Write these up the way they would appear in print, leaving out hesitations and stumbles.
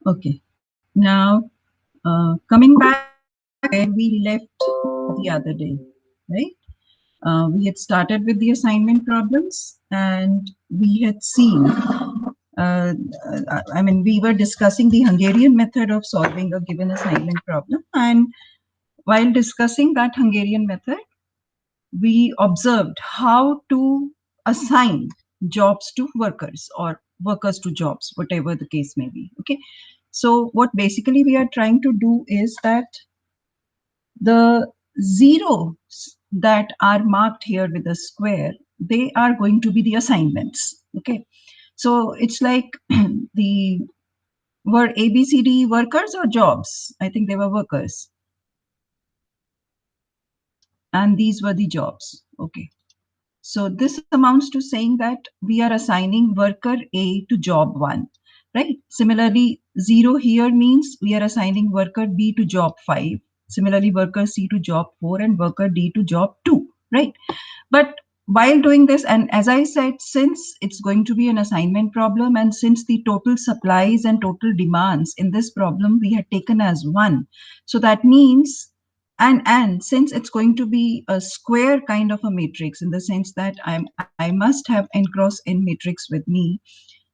Okay. Now, coming back where we left the other day, right? We had started with the assignment problems and we had seen, we were discussing the Hungarian method of solving a given assignment problem. And while discussing that Hungarian method, we observed how to assign jobs to workers or workers to jobs, whatever the case may be. Okay. So what basically we are trying to do is that the zeros that are marked here with a square, they are going to be the assignments. Okay. So it's like the were ABCD workers or jobs? I think they were workers. And these were the jobs. Okay. So this amounts to saying that we are assigning worker A to job 1, right? Similarly, 0 here means we are assigning worker B to job 5. Similarly, worker C to job 4 and worker D to job 2, right? But while doing this, and as I said, since it's going to be an assignment problem and since the total supplies and total demands in this problem we had taken as 1, so that means and since it's going to be a square kind of a matrix in the sense that I must have n cross n matrix with me.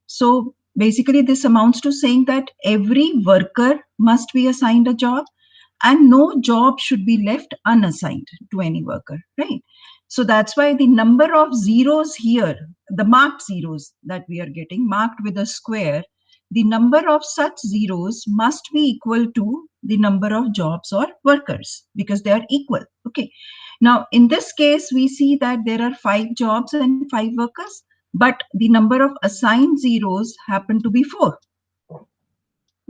So basically this amounts to saying that every worker must be assigned a job and no job should be left unassigned to any worker, right? So that's why the number of zeros here, the marked zeros that we are getting marked with a square, the number of such zeros must be equal to the number of jobs or workers because they are equal. Okay. Now, in this case, we see that there are 5 jobs and 5 workers, but the number of assigned zeros happen to be 4.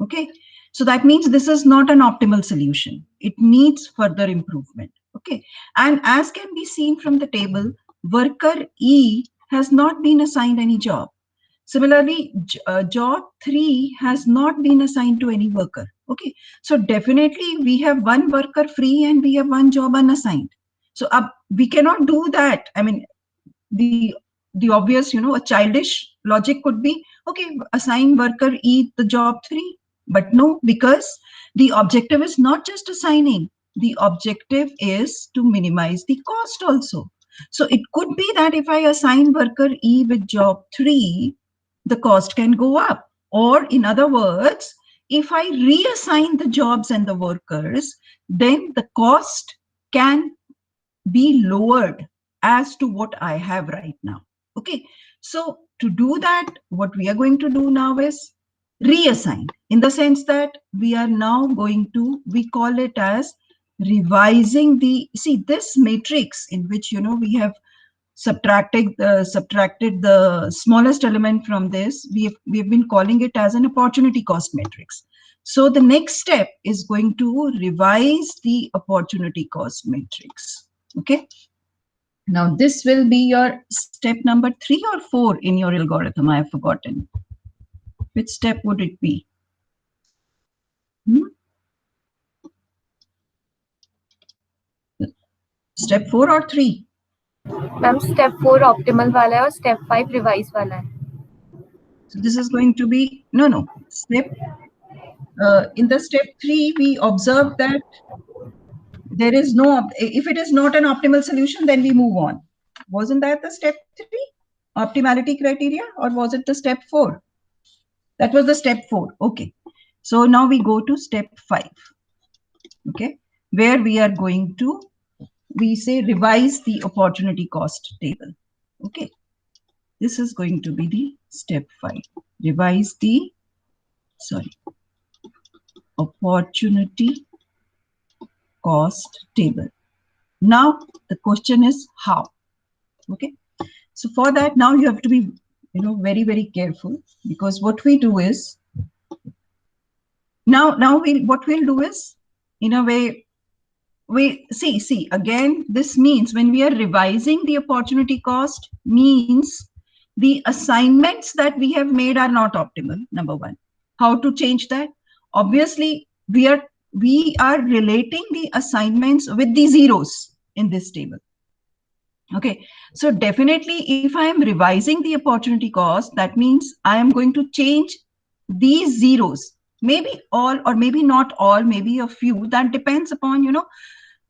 Okay. So that means this is not an optimal solution. It needs further improvement. Okay. And as can be seen from the table, worker E has not been assigned any job. Similarly, job 3 has not been assigned to any worker. Okay. So definitely we have one worker free and we have one job unassigned. So we cannot do that. I mean, the the obvious, a childish logic could be, okay, assign worker E the job 3. But no, because the objective is not just assigning, the objective is to minimize the cost also. So it could be that if I assign worker E with job 3, the cost can go up. Or in other words, if I reassign the jobs and the workers, then the cost can be lowered as to what I have right now. Okay. So to do that, what we are going to do now is reassign, in the sense that we are now going to, we call it as revising the, see this matrix in which, we have subtracted the smallest element from this, we have been calling it as an opportunity cost matrix. So the next step is going to revise the opportunity cost matrix. Okay. Now this will be your step number 3 or 4 in your algorithm. I have forgotten. Which step would it be? Step 4 or 3? Ma'am step 4 optimal वाला है और step 5 revise वाला है. So this is going to be, no. Step, in the step 3, we observe that there is no, if it is not an optimal solution, then we move on. Wasn't that the step 3? Optimality criteria, or was it the step 4? That was the step 4. Okay. So now we go to step 5. Okay. Where we are going to, we say revise the opportunity cost table. Okay. This is going to be the step 5. Revise the, opportunity cost table. Now the question is how. Okay. So for that, now you have to be, very, very careful, because what we do is, now what we'll do is, in a way, we see again, this means when we are revising the opportunity cost, means the assignments that we have made are not optimal. Number one. How to change that? Obviously, we are relating the assignments with the zeros in this table. Okay, so definitely if I am revising the opportunity cost, that means I am going to change these zeros maybe all or maybe not all, maybe a few. That depends upon,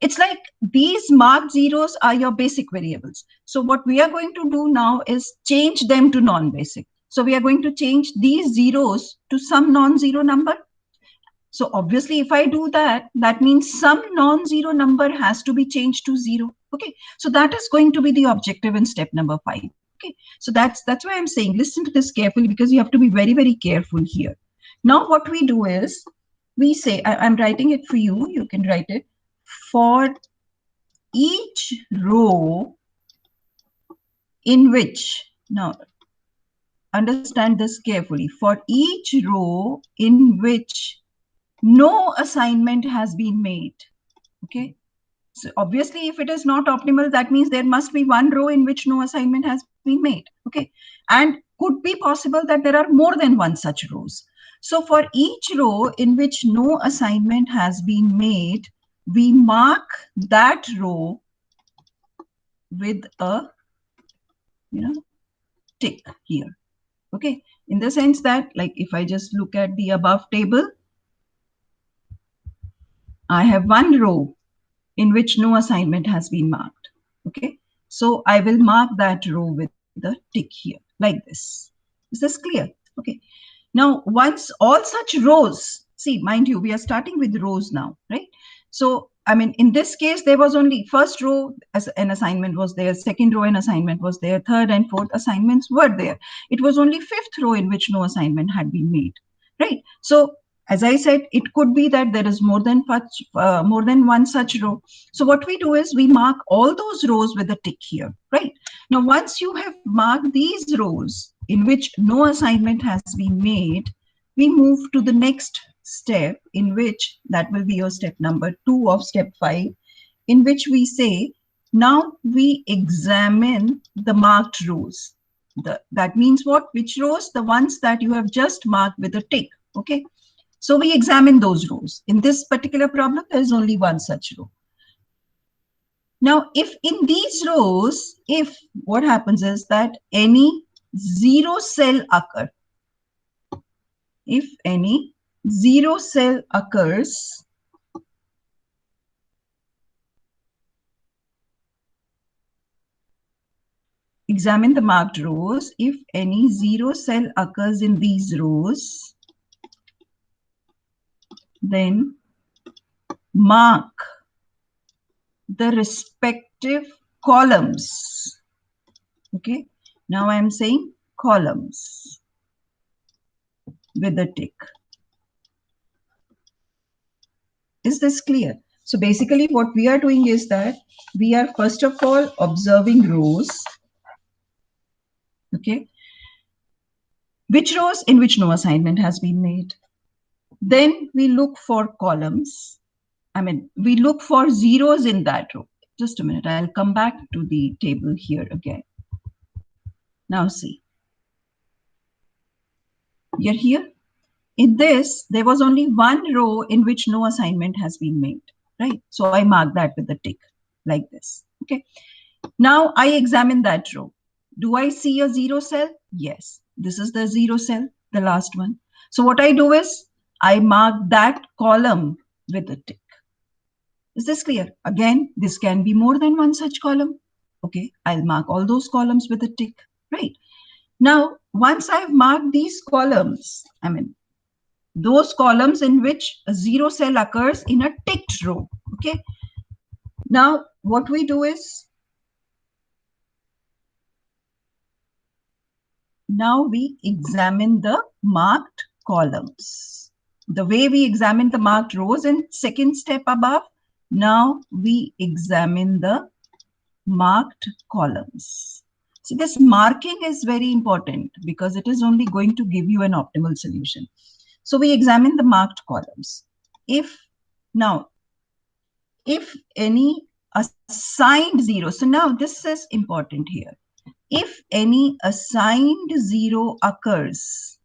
it's like these marked zeros are your basic variables. So what we are going to do now is change them to non-basic. So we are going to change these zeros to some non-zero number. So obviously, if I do that, that means some non-zero number has to be changed to 0. Okay, so that is going to be the objective in step number 5. Okay, so that's why I'm saying listen to this carefully, because you have to be very, very careful here. Now what we do is we say, I'm writing it for you. You can write it. For each row in which, now understand this carefully, for each row in which no assignment has been made. Okay, so obviously if it is not optimal, that means there must be one row in which no assignment has been made. Okay, and could be possible that there are more than one such rows. So for each row in which no assignment has been made, we mark that row with a tick here. Okay, in the sense that, like, if I just look at the above table, I have one row in which no assignment has been marked. Okay, so I will mark that row with the tick here, like this. Is this clear? Okay, now once all such rows, see, mind you, we are starting with rows now, right? So I mean, in this case, there was only first row as an assignment was there, second row an assignment was there, third and fourth assignments were there. It was only fifth row in which no assignment had been made, right? So as I said, it could be that there is more than one such row. So what we do is we mark all those rows with a tick here, right? Now, once you have marked these rows in which no assignment has been made, we move to the next step, in which that will be your step number 2 of step 5, in which we say, now we examine the marked rows. That means what? Which rows? The ones that you have just marked with a tick. Okay. So we examine those rows. In this particular problem, there is only one such row. Now, if in these rows, if what happens is that any zero cell occur, if any zero cell occurs, examine the marked rows. If any zero cell occurs in these rows, then mark the respective columns. Okay, now I am saying columns with a tick. Is this clear? So basically what we are doing is that we are first of all observing rows. Okay, which rows in which no assignment has been made. Then we look for columns. I mean, we look for zeros in that row. Just a minute, I'll come back to the table here again. Now see, you're here. In this, there was only one row in which no assignment has been made, right? So I mark that with a tick like this. Okay. Now I examine that row. Do I see a zero cell? Yes. This is the zero cell, the last one. So what I do is I mark that column with a tick. Is this clear? Again, this can be more than one such column. Okay, I'll mark all those columns with a tick, right? Now, once I've marked these columns, I mean, those columns in which a zero cell occurs in a ticked row, okay? Now, what we do is, now we examine the marked columns. The way we examine the marked rows in second step above, now we examine the marked columns. See, this marking is very important because it is only going to give you an optimal solution. So we examine the marked columns. If any assigned zero, so now this is important here. If any assigned zero occurs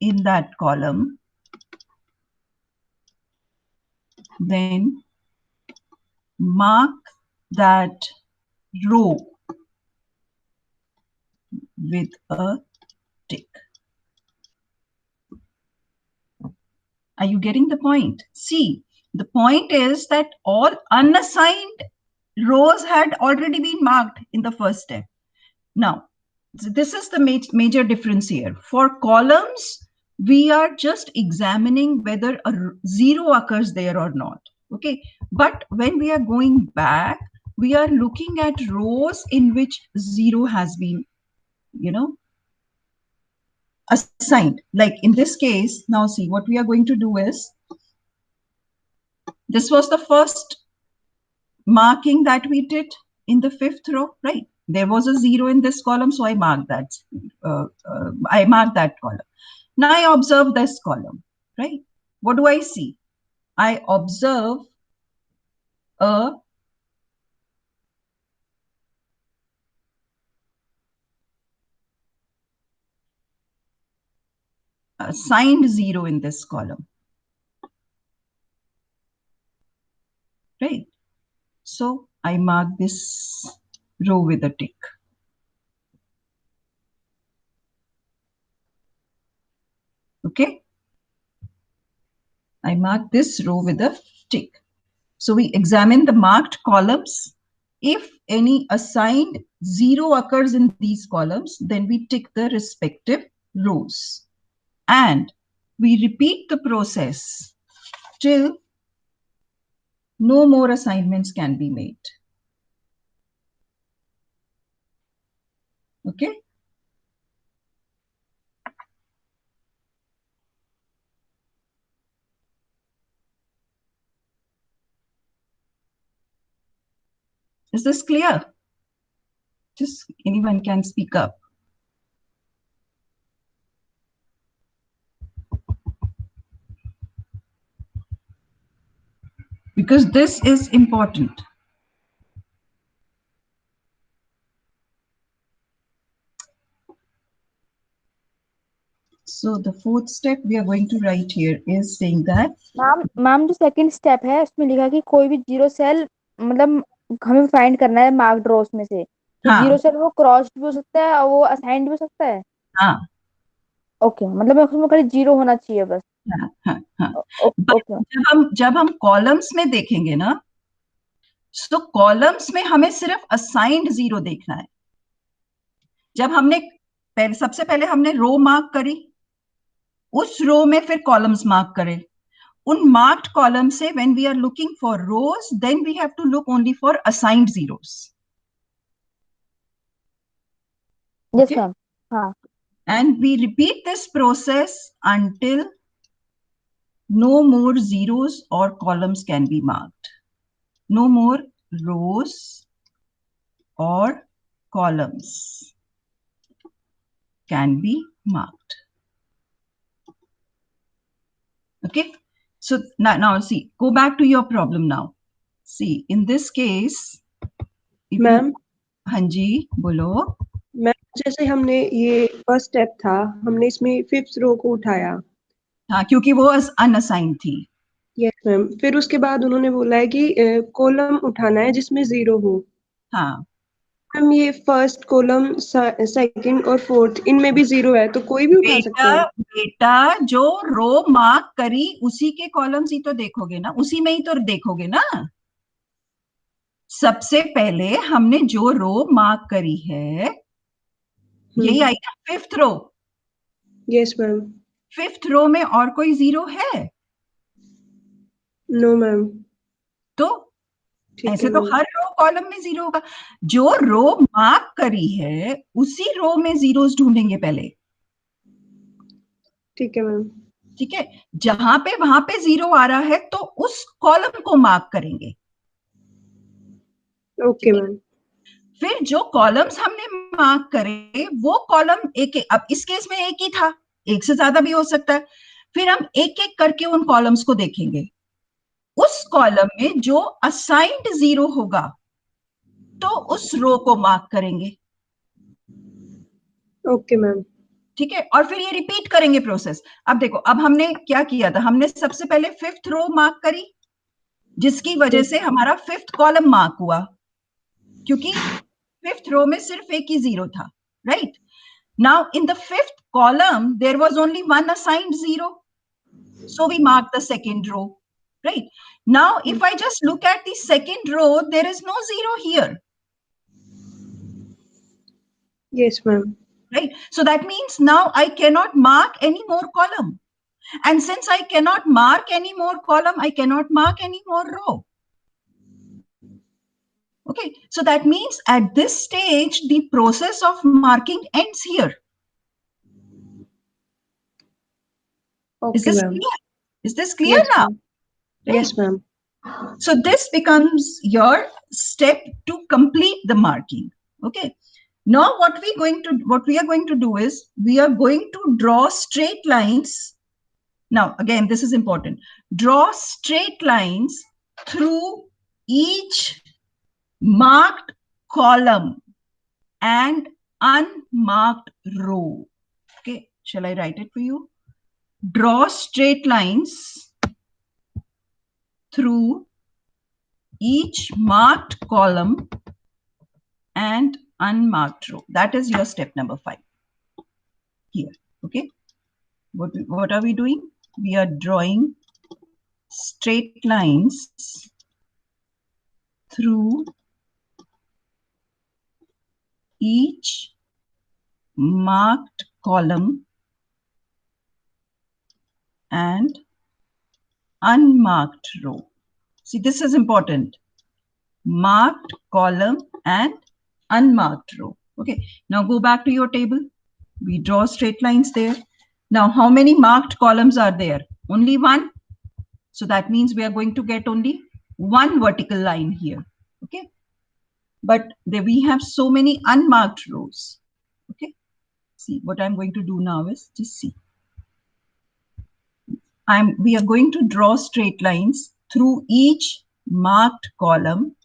in that column, then mark that row with a tick. Are you getting the point? See, the point is that all unassigned rows had already been marked in the first step. Now, this is the major difference here. For columns, we are just examining whether a zero occurs there or not. Okay. But when we are going back, we are looking at rows in which zero has been, assigned. Like in this case, now see what we are going to do is, this was the first marking that we did in the fifth row, right? There was a zero in this column, so I marked that. I marked that column. Now I observe this column, right? What do I see? I observe a assigned zero in this column, right? So I mark this row with a tick. Okay. I mark this row with a tick. So we examine the marked columns. If any assigned zero occurs in these columns, then we tick the respective rows. And we repeat the process till no more assignments can be made. Okay. Is this clear? Just anyone can speak up. Because this is important. So the fourth step we are going to write here is saying that ma'am जो second step है उसमें लिखा कि कोई भी zero cell मतलब हमें find करना है मार्क्ड रोस में से, तो हाँ, जीरो सेल वो क्रॉस्ड भी हो सकता है और वो असाइंड भी हो सकता है। हाँ, ओके, मतलब उसमें खाली जीरो होना चाहिए बस। हाँ, हाँ, हाँ। ओके, जब हम कॉलम्स में देखेंगे ना, तो कॉलम्स में हमें सिर्फ असाइंड जीरो देखना है। जब हमने सबसे पहले हमने रो मार्क करी, उस रो में फिर कॉलम्स मार्क करें। उन मार्क्ड कॉलम से when we are looking for rows, then we have to look only for assigned zeros. Yes ma'am. हाँ, and we repeat this process until no more zeros or columns can be marked. No more rows or columns can be marked. Okay. So now see, go back to your problem now. See, in this case, ma'am, हाँ जी बोलो। Ma'am जैसे हमने ये first step था, हमने इसमें fifth रो को उठाया। हाँ, क्योंकि वो अनअसाइंड थी। Yes ma'am. फिर उसके बाद उन्होंने बोला है कि कॉलम उठाना है जिसमें जीरो हो। हाँ मैम, ये फर्स्ट कॉलम, सेकंड और फोर्थ, इनमें भी जीरो है, तो कोई भी उठा सकते हैं? बेटा जो रो मार्क करी उसी के कॉलम्स ही तो देखोगे ना, उसी में ही तो देखोगे ना। सबसे पहले हमने जो रो मार्क करी है, यही आई ना fifth row. Yes ma'am. Fifth row में और कोई जीरो है? No ma'am. तो ऐसे तो हर रो कॉलम में जीरो होगा। जो रो मार्क करी है उसी रो में जीरोस ढूंढेंगे पहले। ठीक है मैम। ठीक है, जहां पे वहां पे जीरो आ रहा है तो उस कॉलम को मार्क करेंगे। Okay ma'am. फिर जो कॉलम्स हमने मार्क करे वो कॉलम एक, अब इस केस में एक ही था, एक से ज्यादा भी हो सकता है। फिर हम एक एक करके उन कॉलम्स को देखेंगे। उस कॉलम में जो असाइंड जीरो होगा तो उस रो को मार्क करेंगे। Okay ma'am. ठीक है, और फिर ये रिपीट करेंगे प्रोसेस। अब देखो, अब हमने क्या किया था, हमने सबसे पहले फिफ्थ रो मार्क करी, जिसकी वजह से हमारा फिफ्थ कॉलम मार्क हुआ, क्योंकि फिफ्थ रो में सिर्फ एक ही जीरो था, right? Now in the fifth column there was only one assigned zero, So we mark the second row, right? Now, if I just look at the second row, there is no 0 here, Yes, ma'am. right? So that means now I cannot mark any more column. And since I cannot mark any more column, I cannot mark any more row. Okay, so that means at this stage, the process of marking ends here. Is Okay, this ma'am. clear? Is this clear Yes, now? ma'am. Yes, ma'am. So this becomes your step to complete the marking. Okay. Now what we are going to do is we are going to draw straight lines. Now again, this is important. Draw straight lines through each marked column and unmarked row. Okay, shall I write it for you? Draw straight lines through each marked column and unmarked row. That is your step number 5 here. Okay, what are we doing? We are drawing straight lines through each marked column and unmarked row. See, this is important. Marked column and unmarked row. Okay, now go back to your table. We draw straight lines there. Now, how many marked columns are there? Only one. So that means we are going to get only one vertical line here. Okay, but there we have so many unmarked rows. Okay, see what I'm going to do now is just see. We are going to draw straight lines through each marked column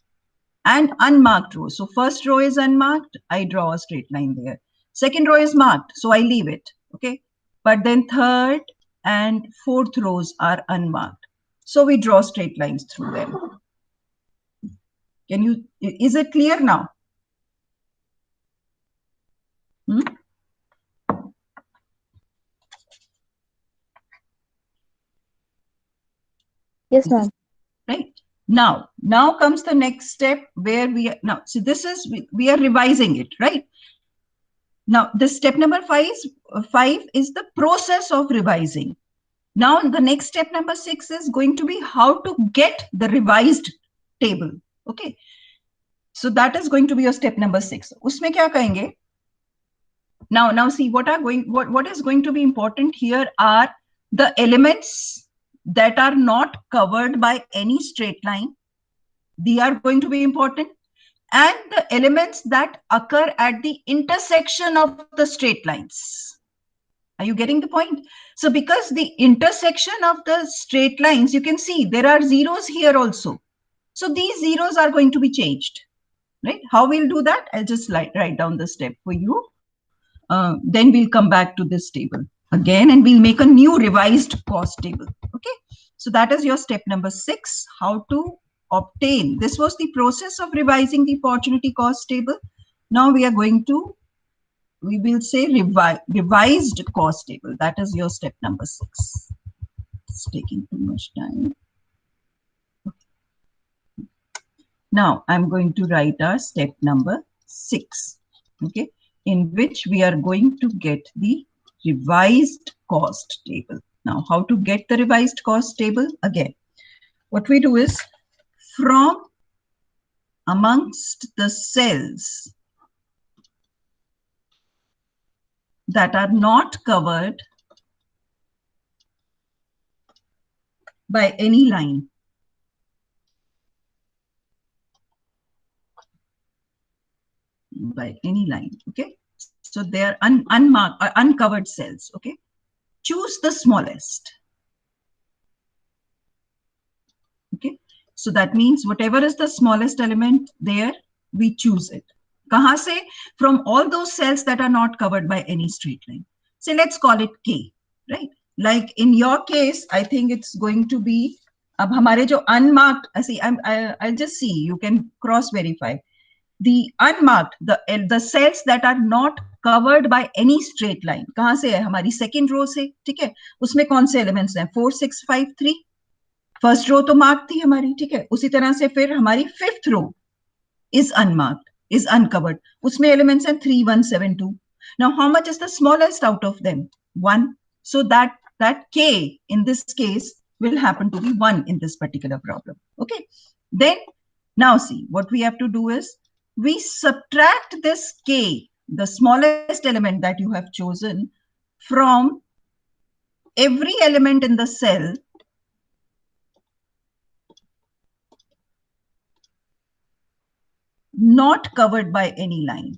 and unmarked row. So first row is unmarked, I draw a straight line there. Second row is marked, so I leave it. Okay, but then third and fourth rows are unmarked, so we draw straight lines through them. Is it clear now? Yes, ma'am. Right. Now comes the next step where we are now. So this is we are revising it, right? Now this step number 5 is the process of revising. Now the next step number 6 is going to be how to get the revised table. Okay. So that is going to be your step number 6. Usme kya kahenge? Now see what is going to be important here are the elements that are not covered by any straight line. They are going to be important. And the elements that occur at the intersection of the straight lines. Are you getting the point? So because the intersection of the straight lines, you can see there are zeros here also. So these zeros are going to be changed, right? How we'll do that? I'll just write down the step for you. Then we'll come back to this table again and we'll make a new revised cost table. Okay, so that is your step number 6, how to obtain. This was the process of revising the opportunity cost table. Now we will say revised cost table. That is your step number 6. It's taking too much time. Okay. Now I'm going to write our step number 6. Okay, in which we are going to get the revised cost table. Now, how to get the revised cost table? Again, what we do is from amongst the cells that are not covered by any line, okay? So they are unmarked, uncovered cells, okay? Choose the smallest, okay? So that means whatever is the smallest element there, we choose it. Kahan se? From all those cells that are not covered by any straight line. So let's call it K, right? Like in your case, I think it's going to be, ab hamare jo unmarked, I'll just see, you can cross verify. The unmarked, the cells that are not covered by any straight line. कहाँ से है? हमारी second row से, ठीक है? उसमें कौन से elements हैं? 4, 6, 5, 3. First row तो marked थी हमारी, ठीक है? उसी तरह से फिर हमारी fifth row is unmarked, is uncovered. उसमें elements हैं 3, 1, 7, 2. Now, how much is the smallest out of them? 1. So that K in this case will happen to be 1 in this particular problem. Okay. Then, now see, what we have to do is, we subtract this K, the smallest element that you have chosen, from every element in the cell not covered by any line.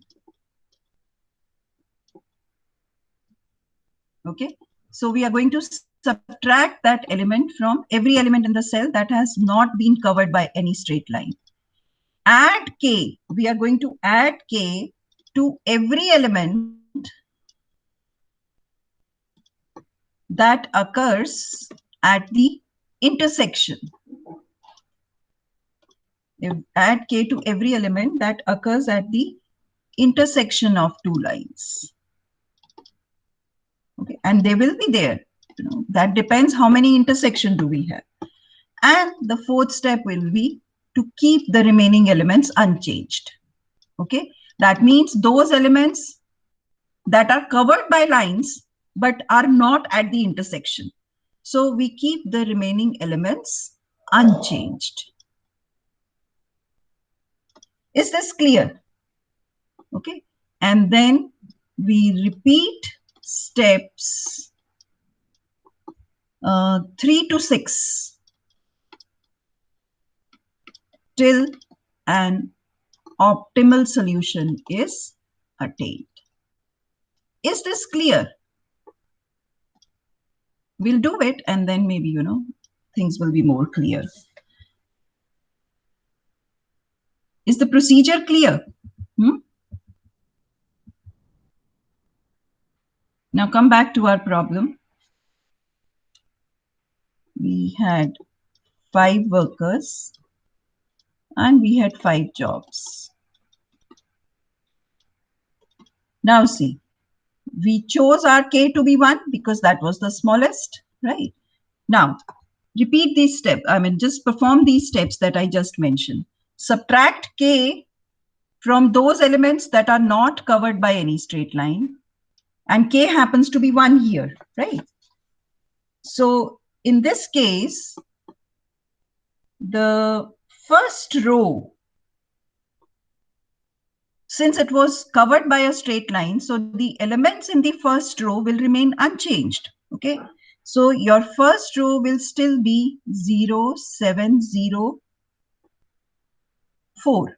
Okay, so we are going to subtract that element from every element in the cell that has not been covered by any straight line. Add K, we are going to add K to every element that occurs at the intersection. Add K to every element that occurs at the intersection of two lines. Okay, and they will be there. You know, that depends how many intersections do we have. And the fourth step will be to keep the remaining elements unchanged. Okay, that means those elements that are covered by lines but are not at the intersection. So we keep the remaining elements unchanged. Is this clear? Okay, and then we repeat steps 3 to 6 till an optimal solution is attained. Is this clear? We'll do it and then maybe, you know, things will be more clear. Is the procedure clear? Now come back to our problem. We had 5 workers and we had 5 jobs. Now see, we chose our K to be 1 because that was the smallest, right? Now, repeat these steps. I mean, just perform these steps that I just mentioned. Subtract K from those elements that are not covered by any straight line. And K happens to be 1 here, right? So in this case, the first row, since it was covered by a straight line, so the elements in the first row will remain unchanged. Okay, so your first row will still be 0, 7, 0, 4.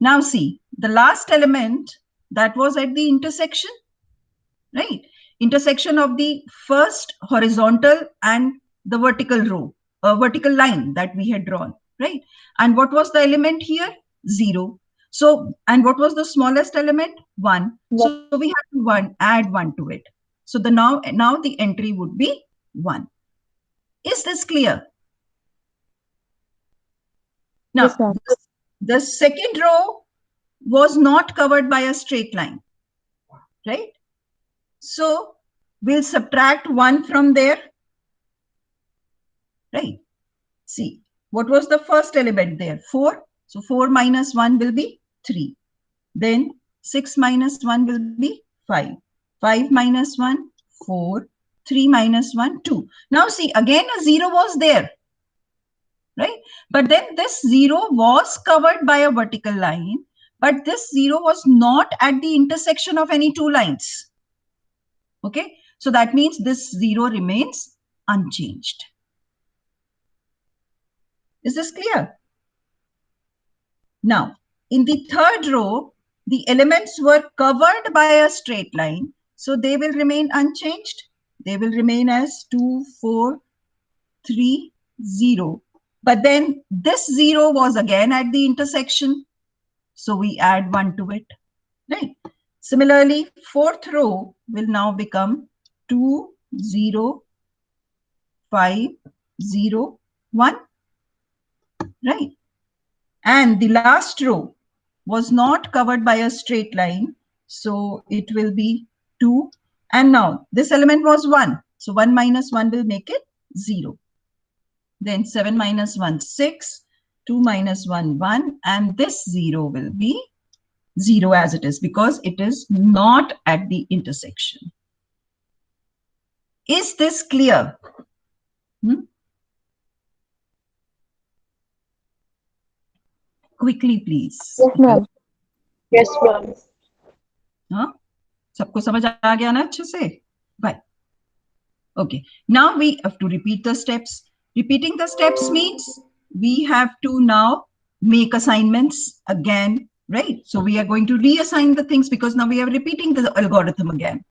Now see, the last element that was at the intersection, right? Intersection of the first horizontal and the vertical row, a vertical line that we had drawn, right? And what was the element here? 0. So, and what was the smallest element? 1. So we have to add 1 to it. So the now the entry would be 1. Is this clear? Now, Yes, the second row was not covered by a straight line, right? So we'll subtract 1 from there, right? See, what was the first element there? 4. So 4 minus 1 will be 3. Then 6 minus 1 will be 5. 5 minus 1, 4. 3 minus 1, 2. Now see, again a 0 was there, right? But then this 0 was covered by a vertical line, but this 0 was not at the intersection of any two lines. Okay, so that means this 0 remains unchanged. Is this clear? Now, in the third row, the elements were covered by a straight line, so they will remain unchanged. They will remain as 2, 4, 3, 0. But then this 0 was again at the intersection, so we add 1 to it, right? Similarly, fourth row will now become 2, 0, 5, 0, 1, right? And the last row was not covered by a straight line, So it will be 2. And now this element was 1. So 1 minus 1 will make it 0. Then 7 minus 1, 6. 2 minus 1, 1. And this 0 will be 0 as it is because it is not at the intersection. Is this clear? Quickly, please. Yes, ma'am. Yes, ma'am. हाँ सबको समझ आ गया ना अच्छे से? Bye. Okay, now we have to repeat the steps. Repeating the steps means we have to now make assignments again, right? So we are going to reassign the things because now we are repeating the algorithm again.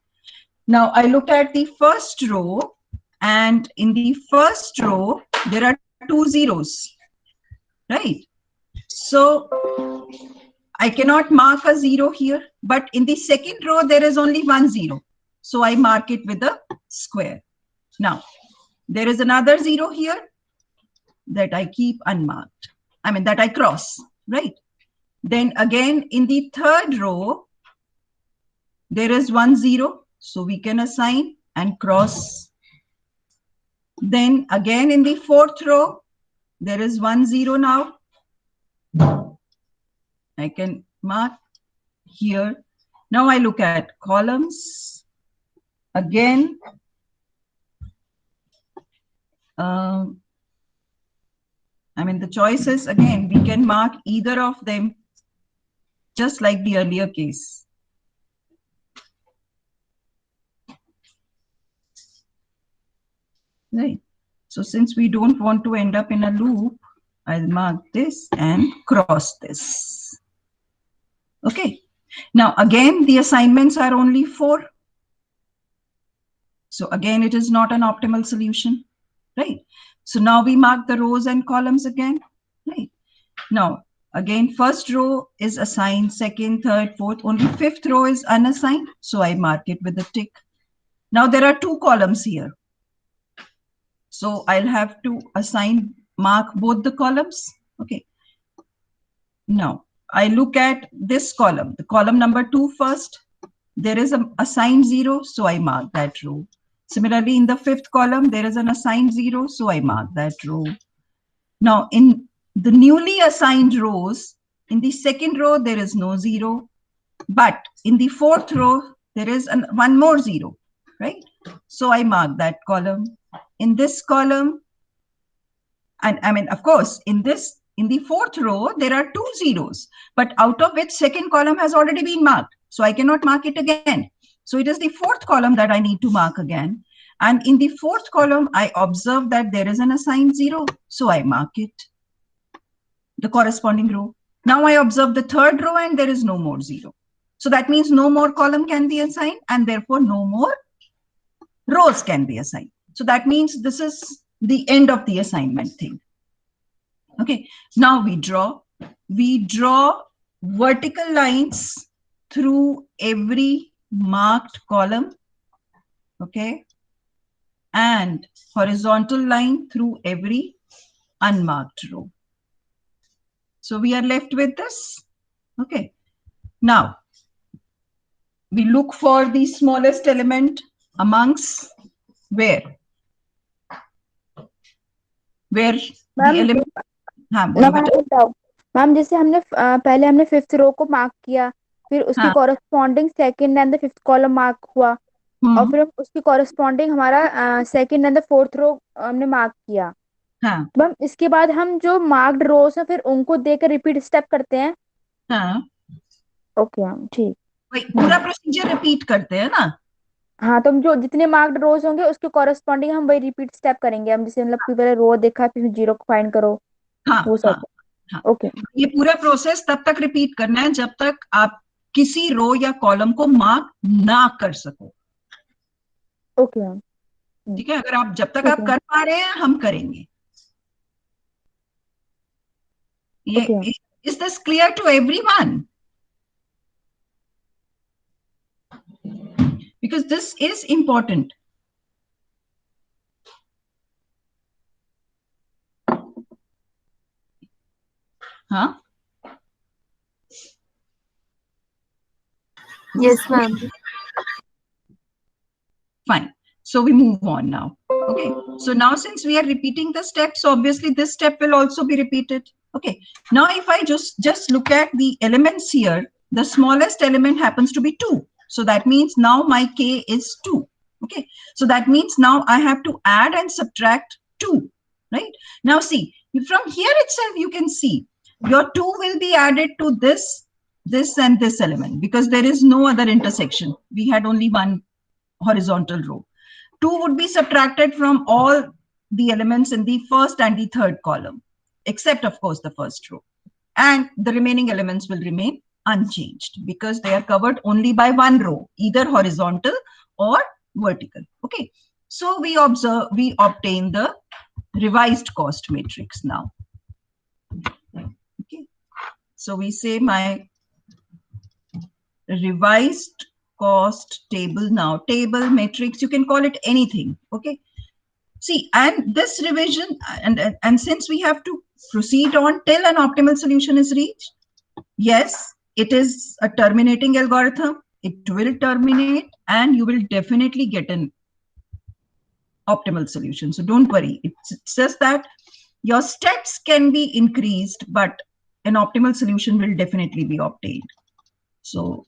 Now I looked at the first row, and in the first row there are 2 zeros, right? So I cannot mark a 0 here, but in the second row there is only 1 0. So I mark it with a square. Now, there is another 0 here that I keep unmarked. I mean, that I cross, right? Then again, in the third row, there is 1 0. So we can assign and cross. Then again, in the fourth row, there is 1 0 now. I can mark here. Now I look at columns. Again, I mean, the choices, again, we can mark either of them, just like the earlier case. Right. So since we don't want to end up in a loop, I'll mark this and cross this. Okay. Now, again, the assignments are only 4. So again, it is not an optimal solution, right? So now we mark the rows and columns again, right? Now, again, first row is assigned, second, third, fourth, only fifth row is unassigned. So I mark it with a tick. Now there are 2 columns here. So I'll have to mark both the columns. Okay. Now I look at this column, the column number 2 first. There is an assigned 0, so I mark that row. Similarly, in the fifth column, there is an assigned 0, so I mark that row. Now, in the newly assigned rows, in the second row, there is no 0. But in the fourth row, there is one more 0, right? So I mark that column. In this column, and I mean, of course, in the fourth row, there are 2 zeros, but out of which second column has already been marked. So I cannot mark it again. So it is the fourth column that I need to mark again. And in the fourth column, I observe that there is an assigned 0. So I mark it, the corresponding row. Now I observe the third row and there is no more 0. So that means no more column can be assigned and therefore no more rows can be assigned. So that means this is the end of the assignment thing. Okay, now we draw vertical lines through every marked column, okay, and horizontal line through every unmarked row. So we are left with this. Okay, now we look for the smallest element amongst where the element. हाँ बोलो बेटा. Ma'am जैसे हमने पहले हमने fifth रो को mark किया, फिर उसकी corresponding second and the fifth column mark हुआ, और फिर उसकी कॉरेस्पॉन्डिंग हमारा second and the fourth row हमने मार्क किया. हाँ. मैम इसके बाद हम जो मार्क्ड रोज है फिर उनको देकर रिपीट स्टेप करते हैं. हाँ. ओके मैम, ठीक. पूरा प्रोसीजर रिपीट करते हैं ना. हाँ, तो हम जो जितने मार्क्ड रोज होंगे उसके कॉरेस्पॉन्डिंग हम वही रिपीट स्टेप करेंगे. हम जैसे मतलब पहले रो देखा फिर 0 को फाइंड करो. हाँ, वो सब. हाँ. ओके. ये पूरा प्रोसेस तब तक रिपीट करना है जब तक आप किसी रो या कॉलम को मार्क ना कर सको. Okay ma'am. ठीक है, अगर आप जब तक आप कर पा रहे हैं हम करेंगे. ये is this clear to everyone? Because this is important. Huh? Yes, ma'am. Fine. So we move on now. Okay. So now since we are repeating the steps, obviously this step will also be repeated. Okay. Now if I just look at the elements here, the smallest element happens to be 2. So that means now my k is 2. Okay. So that means now I have to add and subtract 2. Right. Now see, from here itself you can see your 2 will be added to this and this element because there is no other intersection. We had only one horizontal row. 2 would be subtracted from all the elements in the first and the third column, except of course the first row. And the remaining elements will remain unchanged because they are covered only by one row, either horizontal or vertical. Okay. So we obtain the revised cost matrix now. Okay. So we say my revised cost table now, table, matrix, you can call it anything. Okay. See, and this revision, and since we have to proceed on till an optimal solution is reached, yes, it is a terminating algorithm. It will terminate and you will definitely get an optimal solution. So don't worry. It's just that your steps can be increased, but an optimal solution will definitely be obtained. So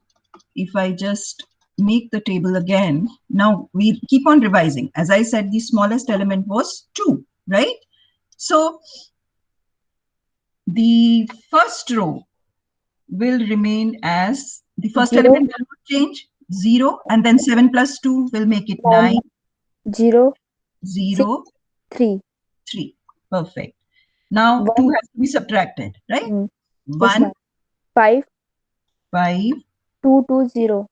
if I just make the table again, now we keep on revising. As I said, the smallest element was 2, right? So the first row will remain as the first 0, element will not change, 0, and then 7 plus 2 will make it 9, 0, 0, 3, 3. Perfect. Now 1, 2 has to be subtracted, right? yes, 1, ma'am. 5, 5, 2, 2, 0,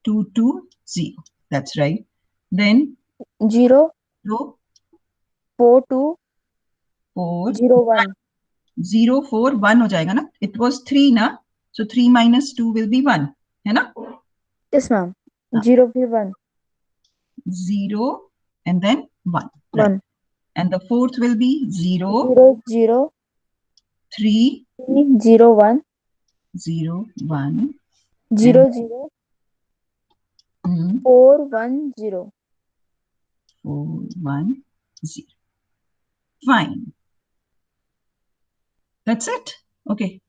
2, 2, 0. That's right. Then 0, 0, 4, 2, 4, 0, 1. 0, 4, 1 हो जाएगा ना? It was 3 ना? So 3 minus 2 will be 1. है ना? Yes, ma'am. हाँ. 0 भी 1. 0 and then 1. 1. Right. And the fourth will be 0, 0, 0, 3, 3, 0, 1, 0, 1, 0, 0, 4, 1, 0. 4, 1, 0. Fine. That's it. Okay.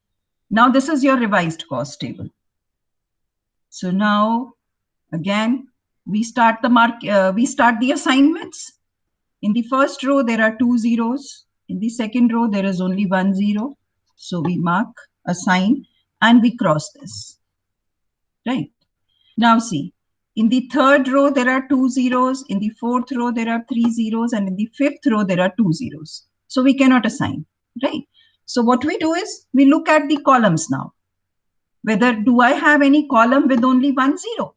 Now this is your revised cost table. So now again, we start the assignments. In the first row, there are 2 zeros. In the second row, there is only 1 0. So we mark, assign, and we cross this. Right. Now see, in the third row, there are 2 zeros. In the fourth row, there are 3 zeros. And in the fifth row, there are 2 zeros. So we cannot assign, right? So what we do is we look at the columns now. Whether do I have any column with only 1 0?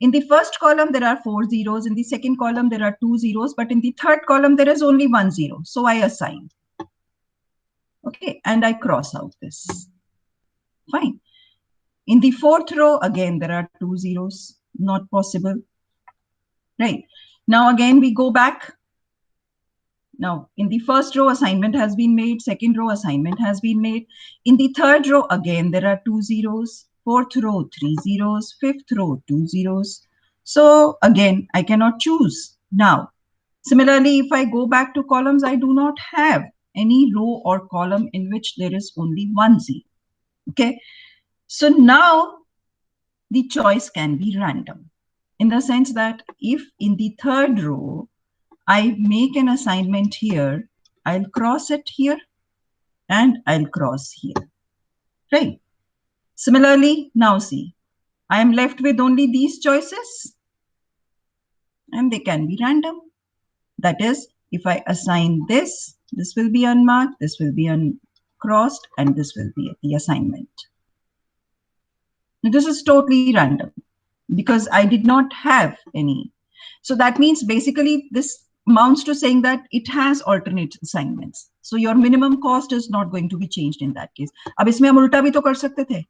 In the first column, there are 4 zeros. In the second column, there are 2 zeros. But in the third column, there is only 1 0. So I assign. Okay, and I cross out this. Fine. In the fourth row, again, there are 2 zeros. Not possible. Right. Now, again, we go back. Now, in the first row, assignment has been made. Second row, assignment has been made. In the third row, again, there are 2 zeros. Fourth row, 3 zeros. Fifth row, 2 zeros. So, again, I cannot choose. Now, similarly, if I go back to columns, I do not have any row or column in which there is only 1 zero. Okay. So now the choice can be random in the sense that if in the third row, I make an assignment here, I'll cross it here and I'll cross here, right? Similarly, now see, I am left with only these choices and they can be random. That is, if I assign this, this will be unmarked, this will be uncrossed, and this will be the assignment. Now, this is totally random because I did not have any. So that means basically this amounts to saying that it has alternate assignments. So your minimum cost is not going to be changed in that case. अब इसमें हम उल्टा भी तो कर सकते थे.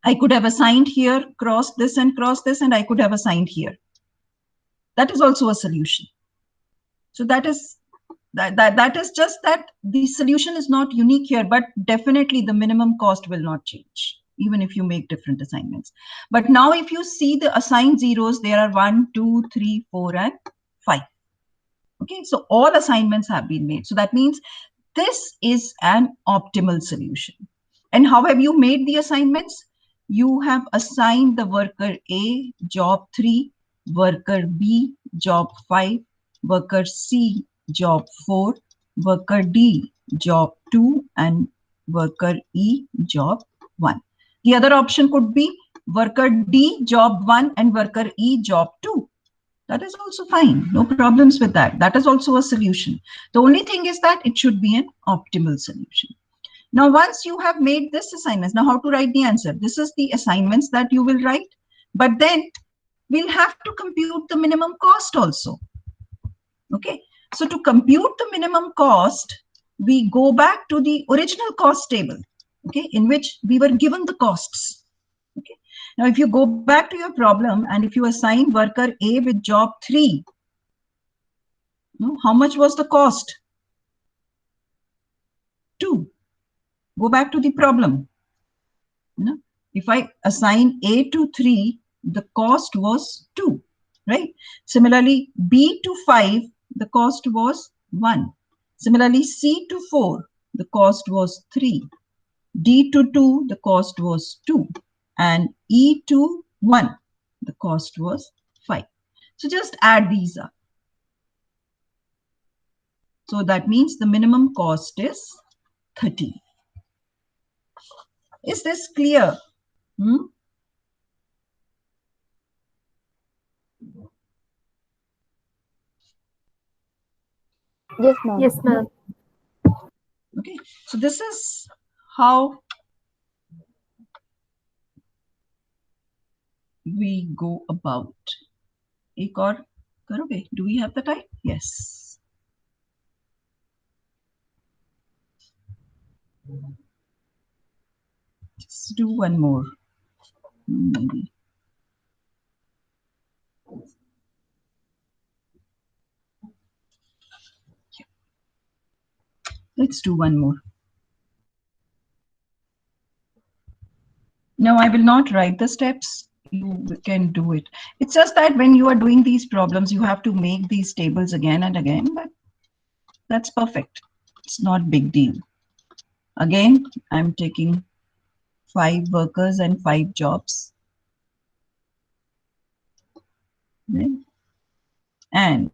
I could have assigned here, crossed this, and I could have assigned here. That is also a solution. So that is just that the solution is not unique here, but definitely the minimum cost will not change. even if you make different assignments. But now if you see the assigned zeros, there are 1, 2, 3, 4, and 5. Okay, so all assignments have been made. So that means this is an optimal solution. And how have you made the assignments? You have assigned the worker A job 3, worker B job 5, worker C job 4, worker D job 2, and worker E job 1. The other option could be worker D job 1 and worker E job 2. That is also fine. No problems with that. That is also a solution. The only thing is that it should be an optimal solution. Now, once you have made this assignments, now how to write the answer? This is the assignments that you will write, but then we'll have to compute the minimum cost also. Okay, so to compute the minimum cost, we go back to the original cost table, okay, in which we were given the costs. Okay, now if you go back to your problem and if you assign worker A with job 3, how much was the cost? 2. Go back to the problem. If I assign A to 3, the cost was 2, right? Similarly, B to 5, the cost was 1. Similarly, C to 4, the cost was 3. D to 2, the cost was 2. And E to 1, the cost was 5. So just add these up. So that means the minimum cost is 30. Is this clear? Yes, ma'am. Yes, ma'am. Okay, so this is how we go about. Ek aur karoge? Do we have the time? Yes. Just do one more. Maybe. Yeah. Let's do one more. No, I will not write the steps. You can do it. It's just that when you are doing these problems, you have to make these tables again and again, but that's perfect. It's not big deal. Again, I'm taking 5 workers and 5 jobs. Okay. And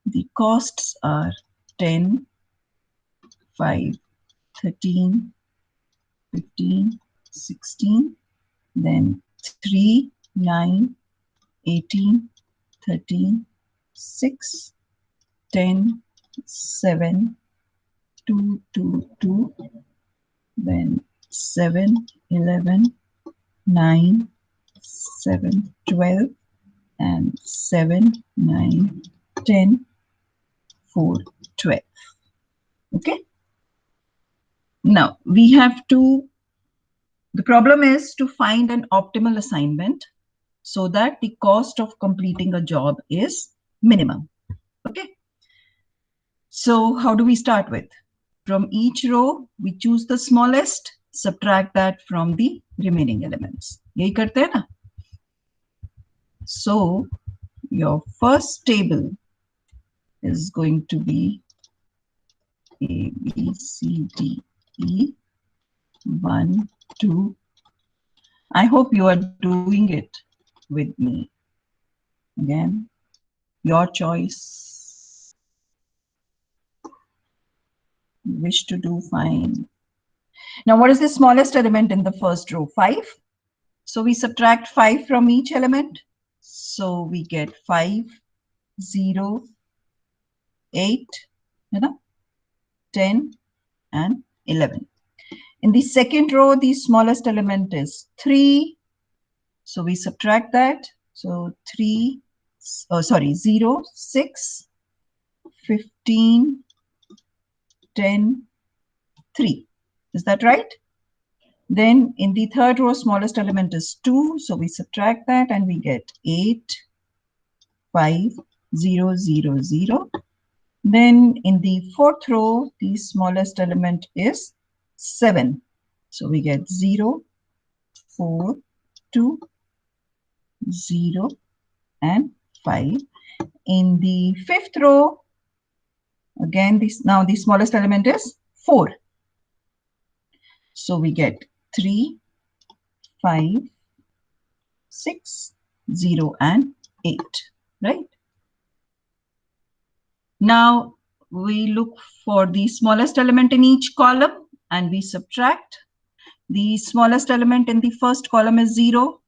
the costs are 10, 5, 13, 15, 16, then 3, 9, 18, 13, 6, 10, 7, 2, 2, 2, then 7, 11, 9, 7, 12, and 7, 9, 10, 4, 12. Okay. Now we have to, the problem is to find an optimal assignment so that the cost of completing a job is minimum. Okay. So how do we start with? From each row, we choose the smallest, subtract that from the remaining elements. Yahi karte hai na? So your first table is going to be A, B, C, D, E, 1, 2. I hope you are doing it with me. Again, your choice. You wish to do, fine. Now, what is the smallest element in the first row? 5. So we subtract 5 from each element. So we get 5, 0, 8, 10, and 11. In the second row, the smallest element is 3. So we subtract that. So 3, 0, 6, 15, 10, 3. Is that right? Then in the third row, smallest element is 2. So we subtract that and we get 8, 5, 0, 0, 0. Then in the fourth row, the smallest element is 7. So we get 0, 4, 2, 0 and 5. In the fifth row, again now the smallest element is 4. So we get 3, 5, 6, 0 and 8, right? Now we look for the smallest element in each column and we subtract. The smallest element in the first column is 0.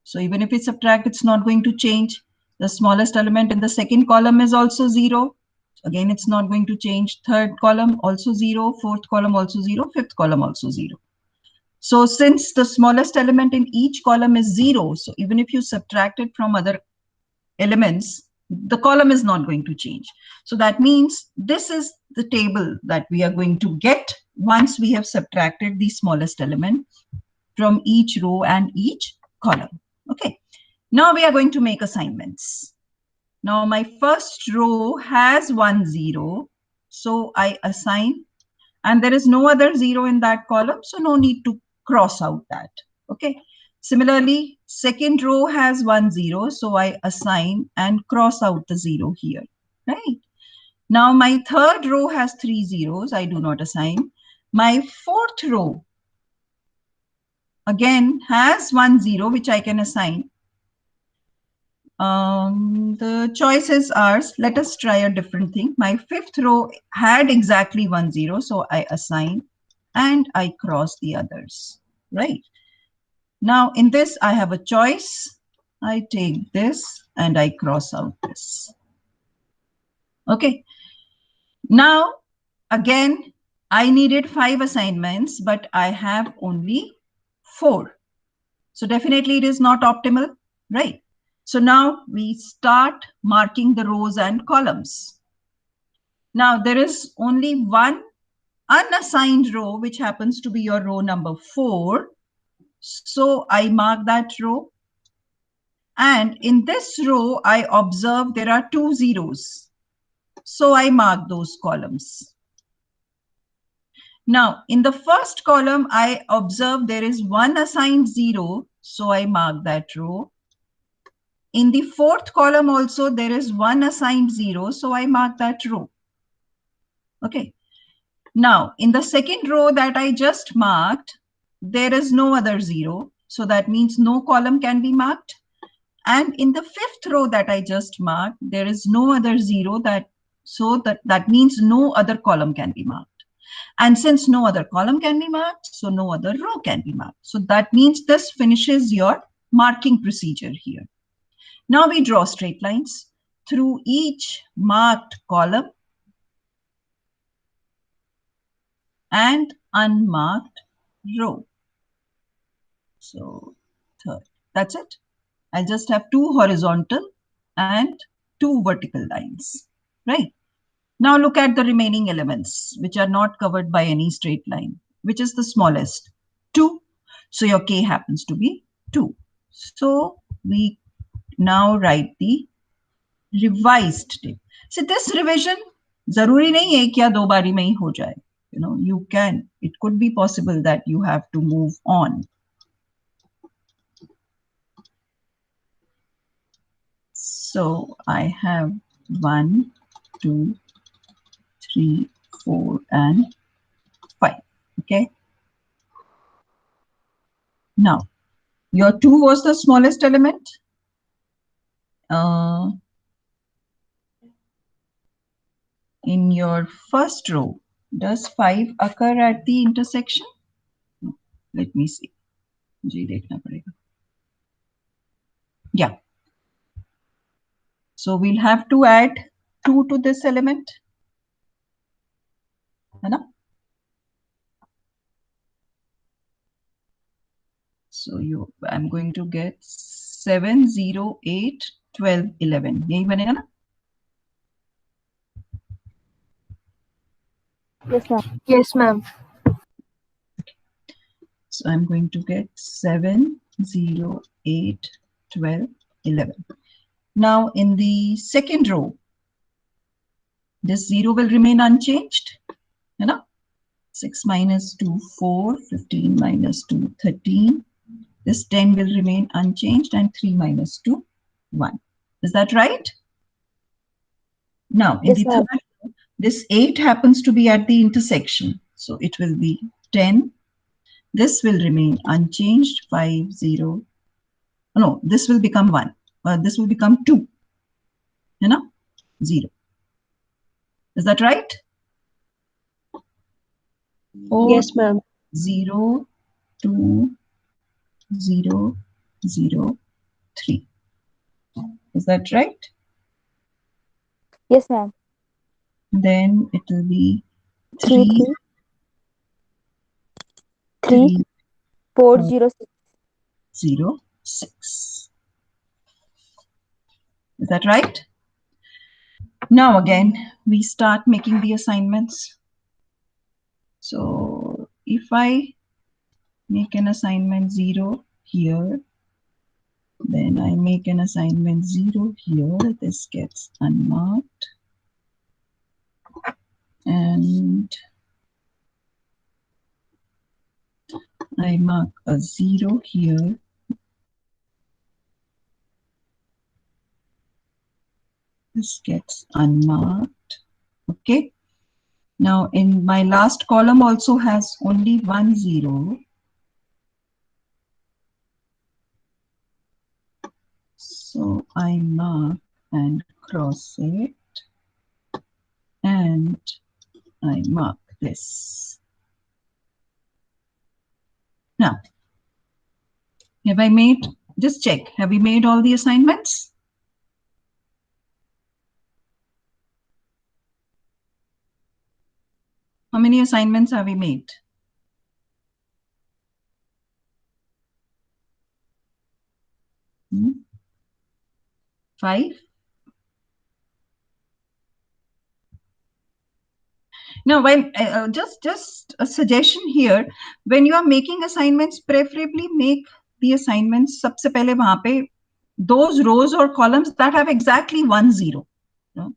So even if we subtract, it's not going to change. The smallest element in the second column is also 0. Again, it's not going to change. Third column also 0. Fourth column also 0. Fifth column also 0. So since the smallest element in each column is 0, so even if you subtract it from other elements, the column is not going to change. So that means this is the table that we are going to get once we have subtracted the smallest element from each row and each column. Okay. Now we are going to make assignments. Now my first row has 1 0. So I assign, and there is no other 0 in that column. So no need to cross out that. Okay. Similarly, second row has 1 0. So I assign and cross out the 0 here. Right. Now my third row has 3 zeros. I do not assign. My fourth row again has 1 0, which I can assign. The choice is ours. Let us try a different thing. My fifth row had exactly 1 0, so I assign and I cross the others, right? Now in this I have a choice. I take this and I cross out this. Okay. Now again, I needed 5 assignments, but I have only 4. So definitely it is not optimal, right? So now we start marking the rows and columns. Now there is only one unassigned row, which happens to be your row number 4. So I mark that row. And in this row, I observe there are 2 zeros. So I mark those columns. Now, in the first column, I observe there is one assigned 0. So I mark that row. In the fourth column also, there is one assigned 0. So I mark that row. Okay. Now, in the second row that I just marked, there is no other 0. So that means no column can be marked. And in the fifth row that I just marked, there is no other 0. That means no other column can be marked. And since no other column can be marked, so no other row can be marked. So that means this finishes your marking procedure here. Now we draw straight lines through each marked column and unmarked row. So third, that's it. I'll just have 2 horizontal and 2 vertical lines, right? Now look at the remaining elements, which are not covered by any straight line. Which is the smallest? 2. So your K happens to be 2. So we now write the revised table. So this revision, zaruri nahi hai ki 2 बारी में ही हो जाए. You know, you can, it could be possible that you have to move on. So I have 1, 2, 3, 4, and 5. Okay. Now, your 2 was the smallest element. In your first row, does 5 occur at the intersection? Let me see. Yeah. So we'll have to add 2 to this element. So I'm going to get 7, 0, 8, 12, 11. यही बनेगा ना? Yes, ma'am. Yes, ma'am. So I'm going to get 7, 0, 8, 12, 11. Now in the second row, this 0 will remain unchanged. You know? 6 minus 2, 4. 15 minus 2, 13. This 10 will remain unchanged, and 3 minus 2, 1. Is that right? Now, in Yes, the ma'am. third row, this 8 happens to be at the intersection. So it will be 10. This will remain unchanged, 5, 0. No, this will become 1. This will become 2. You know, 0. Is that right? 4, Yes, ma'am. 0, 2, 0, 0, 3. Is that right? Yes, ma'am. Then it will be 3 3, 3 3, 4 0 6. 0, 6. Is that right? Now again, we start making the assignments. So if I make an assignment 0 here, then I make an assignment 0 here, this gets unmarked. And I mark a 0 here. This gets unmarked. Okay. Now in my last column also has only 1 0. So I mark and cross it, and I mark this. Now, have I made, just check, have we made all the assignments? How many assignments have we made? Hmm? 5? Now, when just a suggestion here, when you are making assignments, preferably make the assignments सबसे पहले वहाँ पे those rows or columns that have exactly 1 0, you know,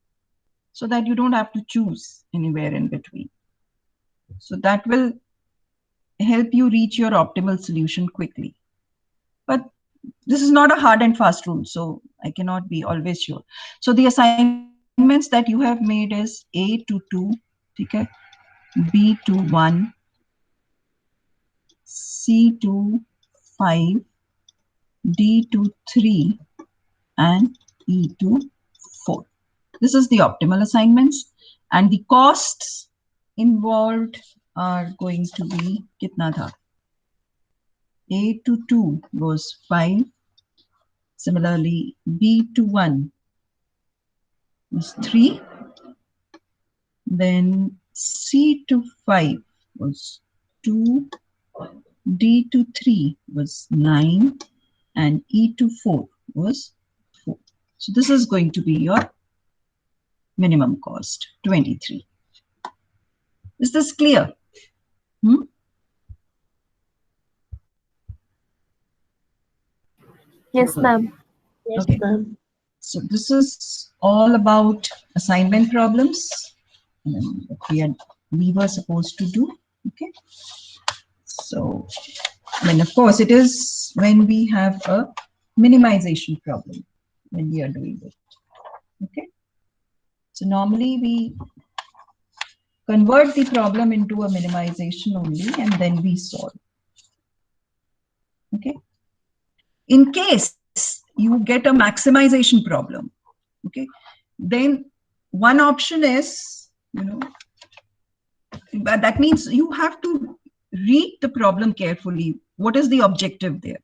so that you don't have to choose anywhere in between. So that will help you reach your optimal solution quickly. But this is not a hard and fast rule, so I cannot be always sure. So the assignments that you have made is A to 2, okay, B to 1, C to 5, D to 3, and E to 4. This is the optimal assignments, and the costs involved are going to be kitna tha? A to 2 was 5. Similarly, B to 1 was 3. Then C to 5 was 2. D to 3 was 9. And E to 4 was 4. So this is going to be your minimum cost, 23. Is this clear? Yes, ma'am. Yes, Okay. ma'am. So this is all about assignment problems that we were supposed to do. Okay. So, I mean, of course, it is when we have a minimization problem when we are doing it. Okay. So normally we convert the problem into a minimization only, and then we solve. Okay. In case you get a maximization problem, okay, then one option is, that means you have to read the problem carefully. What is the objective there?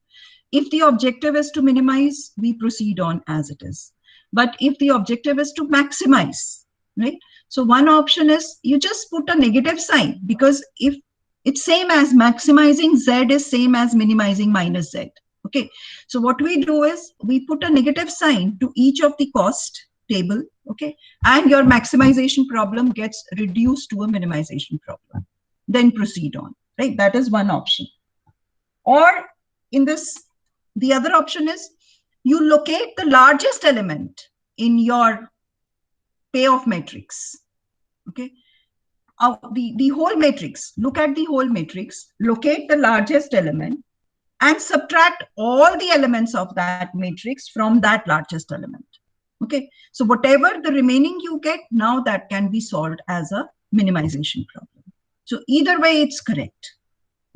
If the objective is to minimize, we proceed on as it is. But if the objective is to maximize, right? So one option is you just put a negative sign, because if it's same as maximizing Z is same as minimizing minus Z. Okay. So what we do is we put a negative sign to each of the cost table. Okay. And your maximization problem gets reduced to a minimization problem. Then proceed on, right? That is one option. Or in this, the other option is you locate the largest element in your payoff matrix. Okay. the whole matrix. Look at the whole matrix, locate the largest element, and subtract all the elements of that matrix from that largest element. Okay, so whatever the remaining you get, now that can be solved as a minimization problem. So either way, it's correct.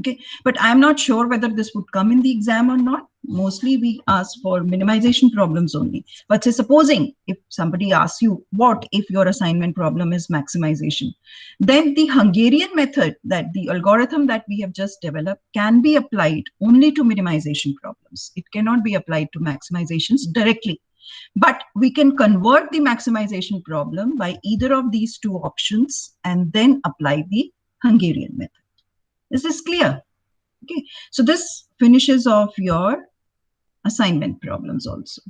Okay, but I'm not sure whether this would come in the exam or not. Mostly we ask for minimization problems only. But say supposing if somebody asks you, what if your assignment problem is maximization? Then the Hungarian method, that the algorithm that we have just developed, can be applied only to minimization problems. It cannot be applied to maximizations directly. But we can convert the maximization problem by either of these two options and then apply the Hungarian method. Is this clear? Okay, so this finishes off your assignment problems also.